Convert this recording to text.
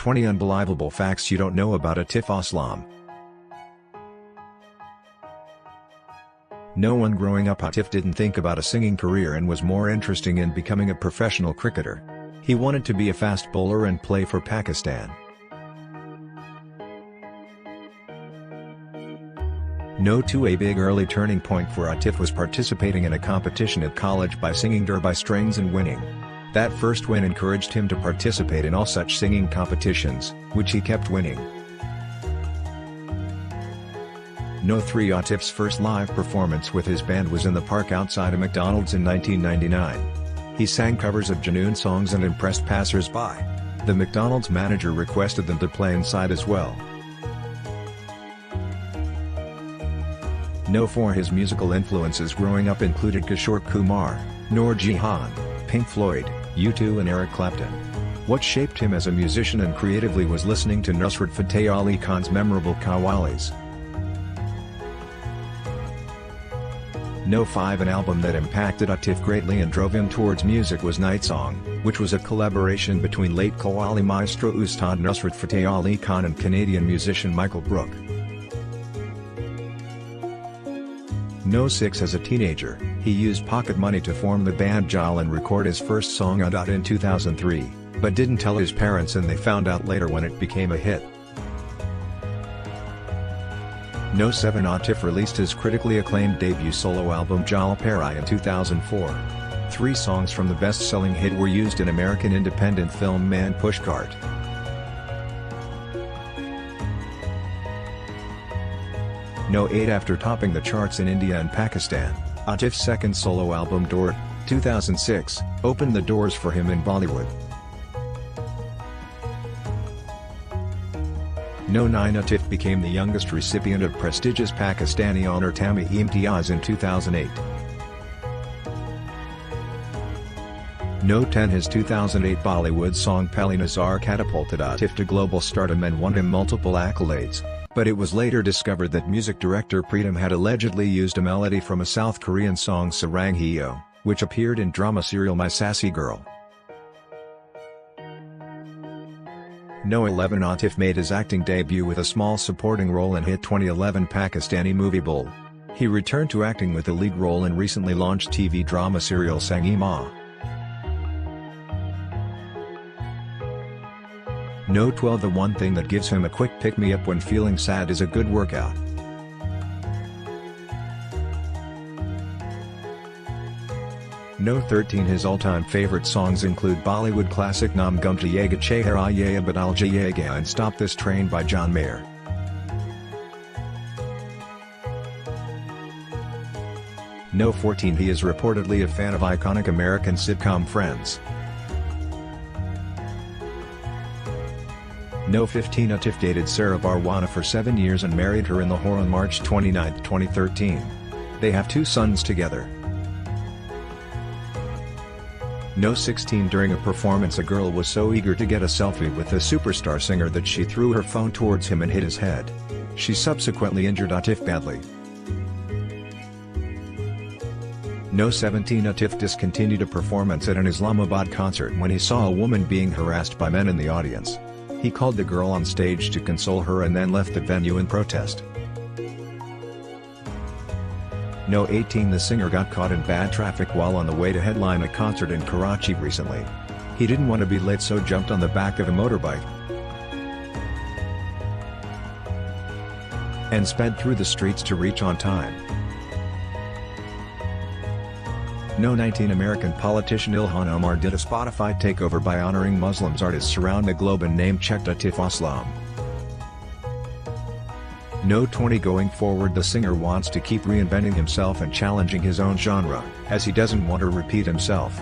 20 Unbelievable Facts You Don't Know About Atif Aslam. No one growing up Atif didn't think about a singing career and was more interested in becoming a professional cricketer. He wanted to be a fast bowler and play for Pakistan. A big early turning point for Atif was participating in a competition at college by singing Derby Strings and winning. That first win encouraged him to participate in all such singing competitions, which he kept winning. 3 Atif's first live performance with his band was in the park outside a McDonald's in 1999. He sang covers of Janoon songs and impressed passers-by. The McDonald's manager requested them to play inside as well. 4 His musical influences growing up included Kishore Kumar, Noor Jahan, Pink Floyd, U2 and Eric Clapton. What shaped him as a musician and creatively was listening to Nusrat Fateh Ali Khan's memorable Qawwalis. 5 An album that impacted Atif greatly and drove him towards music was Night Song, which was a collaboration between late Qawwali maestro Ustad Nusrat Fateh Ali Khan and Canadian musician Michael Brook. 6 As a teenager, he used pocket money to form the band Jal and record his first song in 2003, but didn't tell his parents and they found out later when it became a hit. 7 Atif released his critically acclaimed debut solo album Jal Perai in 2004. 3 songs from the best-selling hit were used in American independent film Man Pushcart. 8 After topping the charts in India and Pakistan, Atif's second solo album Door, 2006, opened the doors for him in Bollywood. 9 Atif became the youngest recipient of prestigious Pakistani honor Tami-e-Imtiaz in 2008. 10 His 2008 Bollywood song Pehli Nazar catapulted Atif to global stardom and won him multiple accolades, but it was later discovered that music director Pritam had allegedly used a melody from a South Korean song Sarang Hyo, which appeared in drama serial My Sassy Girl. 11 Atif made his acting debut with a small supporting role in hit 2011 Pakistani movie Bull. He returned to acting with a lead role in recently launched TV drama serial Sangi Ma. 12 The one thing that gives him a quick pick-me-up when feeling sad is a good workout. 13 His all-time favorite songs include Bollywood classic Naam Gum Jayega Chehra Ye Badal Jayega and Stop This Train by John Mayer. 14 He is reportedly a fan of iconic American sitcom Friends. 15 Atif dated Sarah Barwana for 7 years and married her in Lahore on March 29, 2013. They have 2 sons together. 16 During a performance a girl was so eager to get a selfie with the superstar singer that she threw her phone towards him and hit his head. She subsequently injured Atif badly. 17 Atif discontinued a performance at an Islamabad concert when he saw a woman being harassed by men in the audience. He called the girl on stage to console her and then left the venue in protest. 18 The singer got caught in bad traffic while on the way to headline a concert in Karachi recently. He didn't want to be late so jumped on the back of a motorbike and sped through the streets to reach on time. 19 American politician Ilhan Omar did a Spotify takeover by honoring Muslims artists around the globe and name-checked Atif Aslam. 20 Going forward the singer wants to keep reinventing himself and challenging his own genre, as he doesn't want to repeat himself.